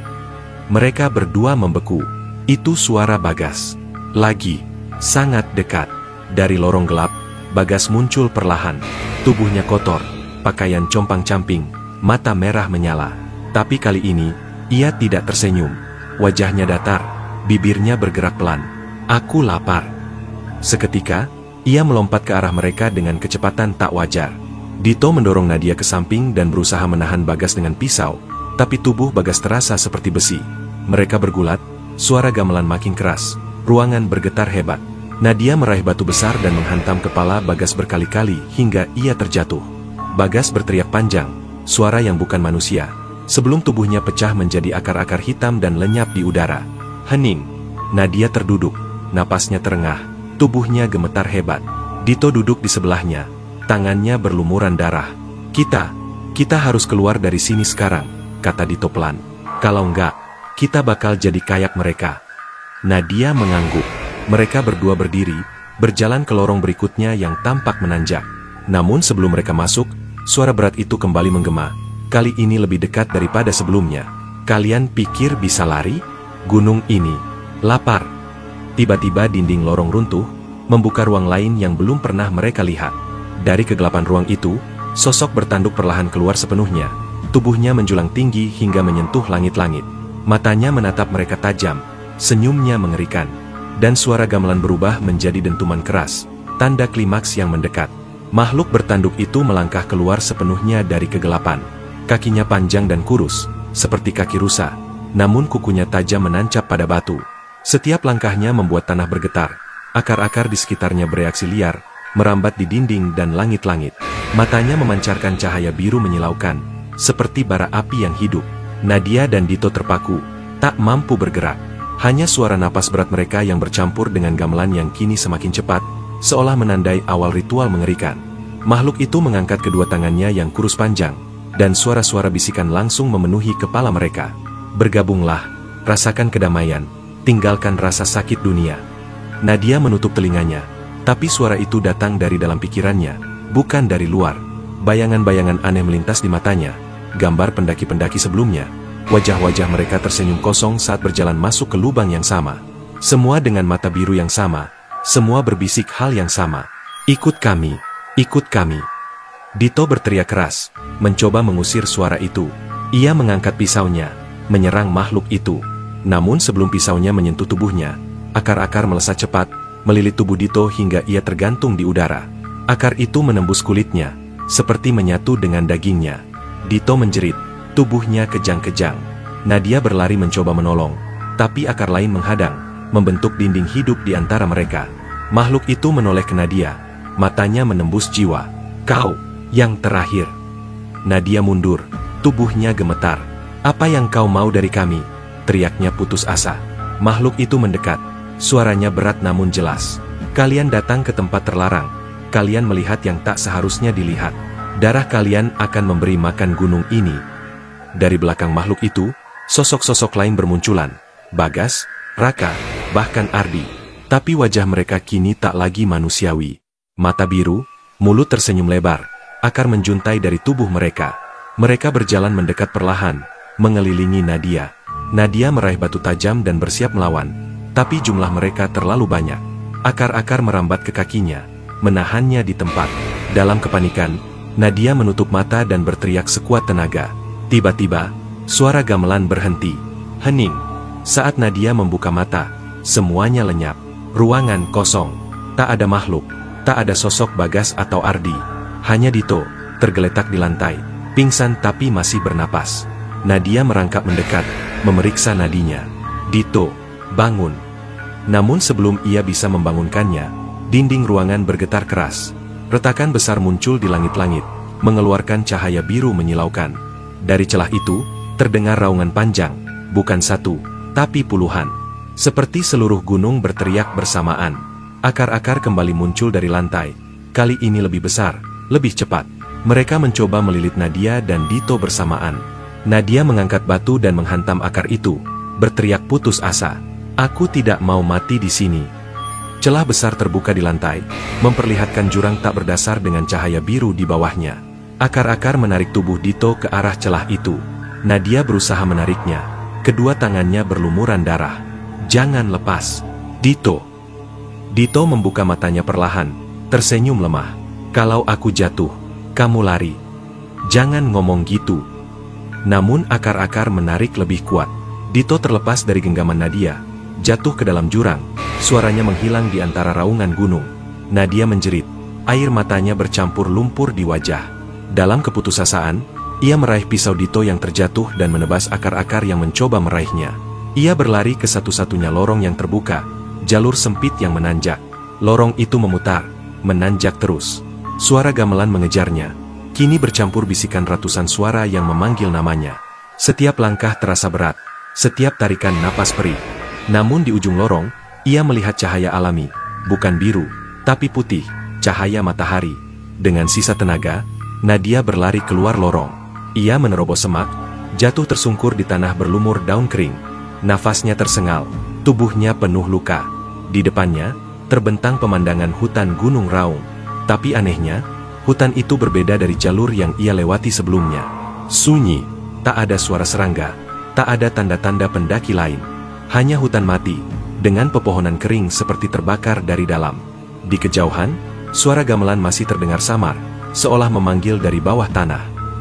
Mereka berdua membeku. Itu suara Bagas. Lagi, sangat dekat. Dari lorong gelap, Bagas muncul perlahan. Tubuhnya kotor, pakaian compang-camping, mata merah menyala. Tapi kali ini, ia tidak tersenyum. Wajahnya datar, bibirnya bergerak pelan. Aku lapar. Seketika, ia melompat ke arah mereka dengan kecepatan tak wajar. Dito mendorong Nadia ke samping dan berusaha menahan Bagas dengan pisau, tapi tubuh Bagas terasa seperti besi. mereka bergulat, suara gamelan makin keras, ruangan bergetar hebat. Nadia meraih batu besar dan menghantam kepala Bagas berkali-kali hingga ia terjatuh. Bagas berteriak panjang, suara yang bukan manusia, sebelum tubuhnya pecah menjadi akar-akar hitam dan lenyap di udara. Hening. Nadia terduduk, napasnya terengah, tubuhnya gemetar hebat. Dito duduk di sebelahnya, tangannya berlumuran darah. Kita harus keluar dari sini sekarang, kata Dito pelan. Kalau enggak, kita bakal jadi kayak mereka. Nadia mengangguk. Mereka berdua berdiri, berjalan ke lorong berikutnya yang tampak menanjak. Namun sebelum mereka masuk, suara berat itu kembali menggema. Kali ini lebih dekat daripada sebelumnya. Kalian pikir bisa lari? Gunung ini lapar. Tiba-tiba dinding lorong runtuh, membuka ruang lain yang belum pernah mereka lihat. Dari kegelapan ruang itu, sosok bertanduk perlahan keluar sepenuhnya. Tubuhnya menjulang tinggi hingga menyentuh langit-langit. Matanya menatap mereka tajam, senyumnya mengerikan. Dan suara gamelan berubah menjadi dentuman keras, tanda klimaks yang mendekat. Makhluk bertanduk itu melangkah keluar sepenuhnya dari kegelapan. Kakinya panjang dan kurus, seperti kaki rusa, namun kukunya tajam menancap pada batu. Setiap langkahnya membuat tanah bergetar. Akar-akar di sekitarnya bereaksi liar, merambat di dinding dan langit-langit. Matanya memancarkan cahaya biru menyilaukan, seperti bara api yang hidup. Nadia dan Dito terpaku, tak mampu bergerak. Hanya suara napas berat mereka yang bercampur dengan gamelan yang kini semakin cepat, seolah menandai awal ritual mengerikan. Makhluk itu mengangkat kedua tangannya yang kurus panjang, dan suara-suara bisikan langsung memenuhi kepala mereka. Bergabunglah, rasakan kedamaian, tinggalkan rasa sakit dunia. Nadia menutup telinganya, tapi suara itu datang dari dalam pikirannya, bukan dari luar. Bayangan-bayangan aneh melintas di matanya, gambar pendaki-pendaki sebelumnya. Wajah-wajah mereka tersenyum kosong saat berjalan masuk ke lubang yang sama. Semua dengan mata biru yang sama, semua berbisik hal yang sama. Ikut kami, ikut kami. Dito berteriak keras, mencoba mengusir suara itu. Ia mengangkat pisaunya, menyerang makhluk itu. Namun sebelum pisaunya menyentuh tubuhnya, akar-akar melesat cepat, melilit tubuh Dito hingga ia tergantung di udara. Akar itu menembus kulitnya, seperti menyatu dengan dagingnya. Dito menjerit, tubuhnya kejang-kejang. Nadia berlari mencoba menolong, tapi akar lain menghadang, membentuk dinding hidup di antara mereka. Makhluk itu menoleh ke Nadia, matanya menembus jiwa. Kau, yang terakhir. Nadia mundur, tubuhnya gemetar. Apa yang kau mau dari kami? Teriaknya putus asa. Makhluk itu mendekat, suaranya berat namun jelas. Kalian datang ke tempat terlarang. Kalian melihat yang tak seharusnya dilihat. Darah kalian akan memberi makan gunung ini. Dari belakang makhluk itu, sosok-sosok lain bermunculan. Bagas, Raka, bahkan Ardi. Tapi wajah mereka kini tak lagi manusiawi. Mata biru, mulut tersenyum lebar, akar menjuntai dari tubuh mereka. Mereka berjalan mendekat perlahan, mengelilingi Nadia. Nadia meraih batu tajam dan bersiap melawan. Tapi jumlah mereka terlalu banyak. Akar-akar merambat ke kakinya, menahannya di tempat. Dalam kepanikan, Nadia menutup mata dan berteriak sekuat tenaga. Tiba-tiba, suara gamelan berhenti. Hening. Saat Nadia membuka mata, semuanya lenyap. Ruangan kosong. Tak ada makhluk. Tak ada sosok Bagas atau Ardi. Hanya Dito, tergeletak di lantai. Pingsan tapi masih bernapas. Nadia merangkak mendekat, memeriksa nadinya. Dito, bangun. Namun sebelum ia bisa membangunkannya, dinding ruangan bergetar keras. Retakan besar muncul di langit-langit, mengeluarkan cahaya biru menyilaukan. Dari celah itu, terdengar raungan panjang, bukan satu, tapi puluhan. Seperti seluruh gunung berteriak bersamaan. Akar-akar kembali muncul dari lantai. Kali ini lebih besar, lebih cepat. Mereka mencoba melilit Nadia dan Dito bersamaan. Nadia mengangkat batu dan menghantam akar itu, berteriak putus asa. Aku tidak mau mati di sini. Celah besar terbuka di lantai, memperlihatkan jurang tak berdasar dengan cahaya biru di bawahnya. Akar-akar menarik tubuh Dito ke arah celah itu. Nadia berusaha menariknya. Kedua tangannya berlumuran darah. Jangan lepas. Dito. Dito membuka matanya perlahan, tersenyum lemah. Kalau aku jatuh, kamu lari. Jangan ngomong gitu. Namun akar-akar menarik lebih kuat. Dito terlepas dari genggaman Nadia, jatuh ke dalam jurang. Suaranya menghilang di antara raungan gunung. Nadia menjerit. Air matanya bercampur lumpur di wajah. Dalam keputusasaan, ia meraih pisau Dito yang terjatuh dan menebas akar-akar yang mencoba meraihnya. Ia berlari ke satu-satunya lorong yang terbuka, jalur sempit yang menanjak. Lorong itu memutar, menanjak terus. Suara gamelan mengejarnya. Kini bercampur bisikan ratusan suara yang memanggil namanya. Setiap langkah terasa berat, setiap tarikan napas perih. Namun di ujung lorong, ia melihat cahaya alami, bukan biru, tapi putih, cahaya matahari. Dengan sisa tenaga, Nadia berlari keluar lorong. Ia menerobos semak, jatuh tersungkur di tanah berlumur daun kering. Nafasnya tersengal, tubuhnya penuh luka. Di depannya, terbentang pemandangan hutan Gunung Raung. Tapi anehnya, hutan itu berbeda dari jalur yang ia lewati sebelumnya. Sunyi, tak ada suara serangga, tak ada tanda-tanda pendaki lain. Hanya hutan mati, dengan pepohonan kering seperti terbakar dari dalam. Di kejauhan, suara gamelan masih terdengar samar, seolah memanggil dari bawah tanah.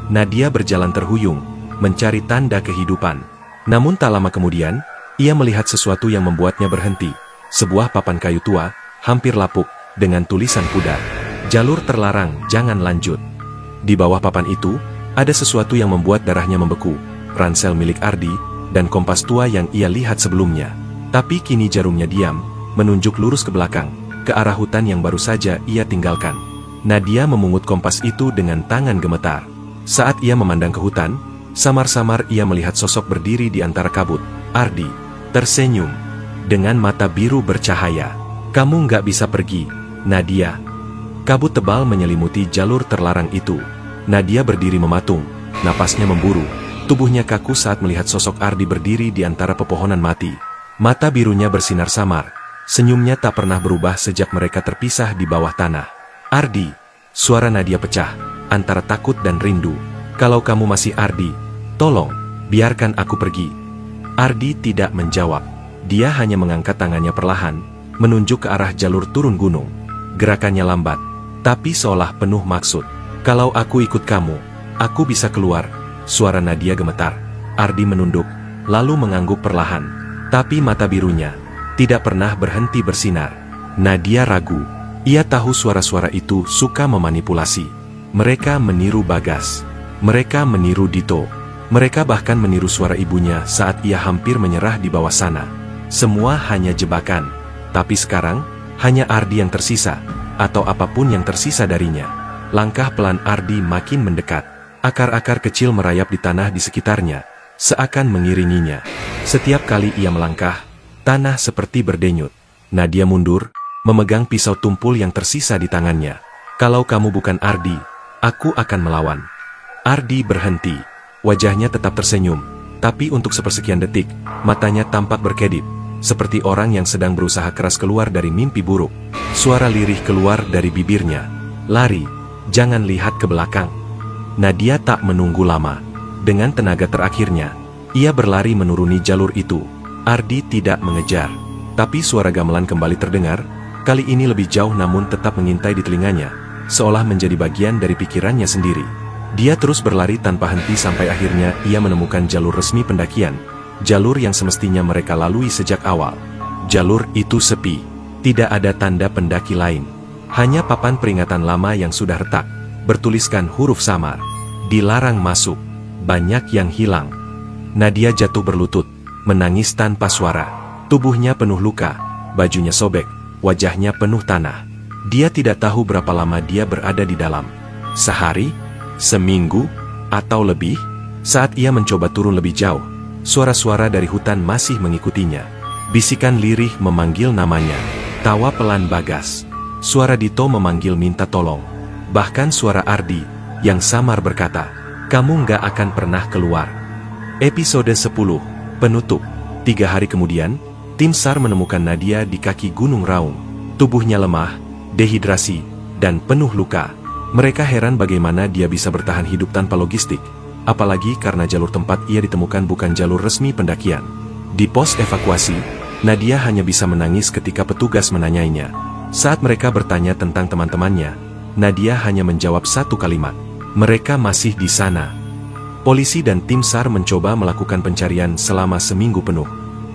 Nadia berjalan terhuyung, mencari tanda kehidupan. Namun tak lama kemudian, ia melihat sesuatu yang membuatnya berhenti. Sebuah papan kayu tua, hampir lapuk, dengan tulisan pudar. Jalur terlarang, jangan lanjut. Di bawah papan itu, ada sesuatu yang membuat darahnya membeku. Ransel milik Ardi, dan kompas tua yang ia lihat sebelumnya. Tapi kini jarumnya diam, menunjuk lurus ke belakang, ke arah hutan yang baru saja ia tinggalkan. Nadia memungut kompas itu dengan tangan gemetar. Saat ia memandang ke hutan, samar-samar ia melihat sosok berdiri di antara kabut. Ardi tersenyum, dengan mata biru bercahaya. Kamu nggak bisa pergi, Nadia. Kabut tebal menyelimuti jalur terlarang itu. Nadia berdiri mematung, napasnya memburu. Tubuhnya kaku saat melihat sosok Ardi berdiri di antara pepohonan mati. Mata birunya bersinar samar. Senyumnya tak pernah berubah sejak mereka terpisah di bawah tanah. Ardi, suara Nadia pecah, antara takut dan rindu. Kalau kamu masih Ardi, tolong, biarkan aku pergi. Ardi tidak menjawab. Dia hanya mengangkat tangannya perlahan, menunjuk ke arah jalur turun gunung. Gerakannya lambat, tapi seolah penuh maksud. Kalau aku ikut kamu, aku bisa keluar. Suara Nadia gemetar. Ardi menunduk, lalu mengangguk perlahan. Tapi mata birunya tidak pernah berhenti bersinar. Nadia ragu. Ia tahu suara-suara itu suka memanipulasi. Mereka meniru Bagas. Mereka meniru Dito. Mereka bahkan meniru suara ibunya saat ia hampir menyerah di bawah sana. Semua hanya jebakan. Tapi sekarang, hanya Ardi yang tersisa, atau apapun yang tersisa darinya. Langkah pelan Ardi makin mendekat. Akar-akar kecil merayap di tanah di sekitarnya, seakan mengiringinya. Setiap kali ia melangkah, tanah seperti berdenyut. Nadia mundur, memegang pisau tumpul yang tersisa di tangannya. Kalau kamu bukan Ardi, aku akan melawan. Ardi berhenti. Wajahnya tetap tersenyum, tapi untuk sepersekian detik, matanya tampak berkedip, seperti orang yang sedang berusaha keras keluar dari mimpi buruk. Suara lirih keluar dari bibirnya. Lari, jangan lihat ke belakang. Nadia tak menunggu lama. Dengan tenaga terakhirnya, ia berlari menuruni jalur itu. Ardi tidak mengejar, tapi suara gamelan kembali terdengar, kali ini lebih jauh namun tetap mengintai di telinganya, seolah menjadi bagian dari pikirannya sendiri. Dia terus berlari tanpa henti sampai akhirnya ia menemukan jalur resmi pendakian, jalur yang semestinya mereka lalui sejak awal. Jalur itu sepi, tidak ada tanda pendaki lain. Hanya papan peringatan lama yang sudah retak, bertuliskan huruf samar. Dilarang masuk, banyak yang hilang. Nadia jatuh berlutut, menangis tanpa suara. Tubuhnya penuh luka, bajunya sobek, wajahnya penuh tanah. Dia tidak tahu berapa lama dia berada di dalam. Sehari, seminggu, atau lebih. Saat ia mencoba turun lebih jauh, suara-suara dari hutan masih mengikutinya. Bisikan lirih memanggil namanya. Tawa pelan Bagas. Suara Dito memanggil minta tolong. Bahkan suara Ardi, yang samar berkata, kamu nggak akan pernah keluar. Episode 10, penutup. 3 hari kemudian, tim SAR menemukan Nadia di kaki Gunung Raung. Tubuhnya lemah, dehidrasi, dan penuh luka. Mereka heran bagaimana dia bisa bertahan hidup tanpa logistik, apalagi karena jalur tempat ia ditemukan bukan jalur resmi pendakian. Di pos evakuasi, Nadia hanya bisa menangis ketika petugas menanyainya. Saat mereka bertanya tentang teman-temannya, Nadia hanya menjawab satu kalimat, mereka masih di sana. Polisi dan tim SAR mencoba melakukan pencarian selama seminggu penuh.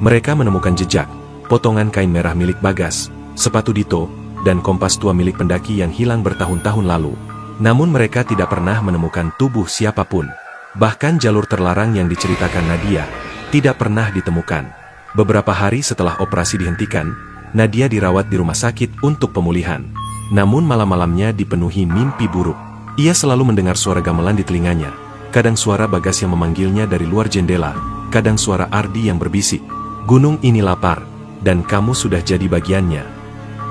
Mereka menemukan jejak, potongan kain merah milik Bagas, sepatu Dito, dan kompas tua milik pendaki yang hilang bertahun-tahun lalu. Namun mereka tidak pernah menemukan tubuh siapapun. Bahkan jalur terlarang yang diceritakan Nadia tidak pernah ditemukan. Beberapa hari setelah operasi dihentikan, Nadia dirawat di rumah sakit untuk pemulihan. Namun malam-malamnya dipenuhi mimpi buruk. Ia selalu mendengar suara gamelan di telinganya. Kadang suara Bagas yang memanggilnya dari luar jendela, kadang suara Ardi yang berbisik, "Gunung ini lapar, dan kamu sudah jadi bagiannya."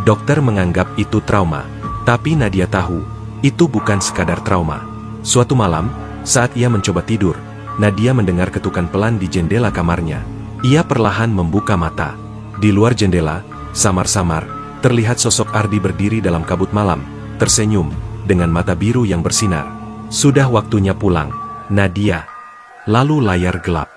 Dokter menganggap itu trauma, tapi Nadia tahu, itu bukan sekadar trauma. Suatu malam, saat ia mencoba tidur, Nadia mendengar ketukan pelan di jendela kamarnya. Ia perlahan membuka mata. Di luar jendela, samar-samar, terlihat sosok Ardi berdiri dalam kabut malam, tersenyum, dengan mata biru yang bersinar. "Sudah waktunya pulang, Nadia." Lalu layar gelap.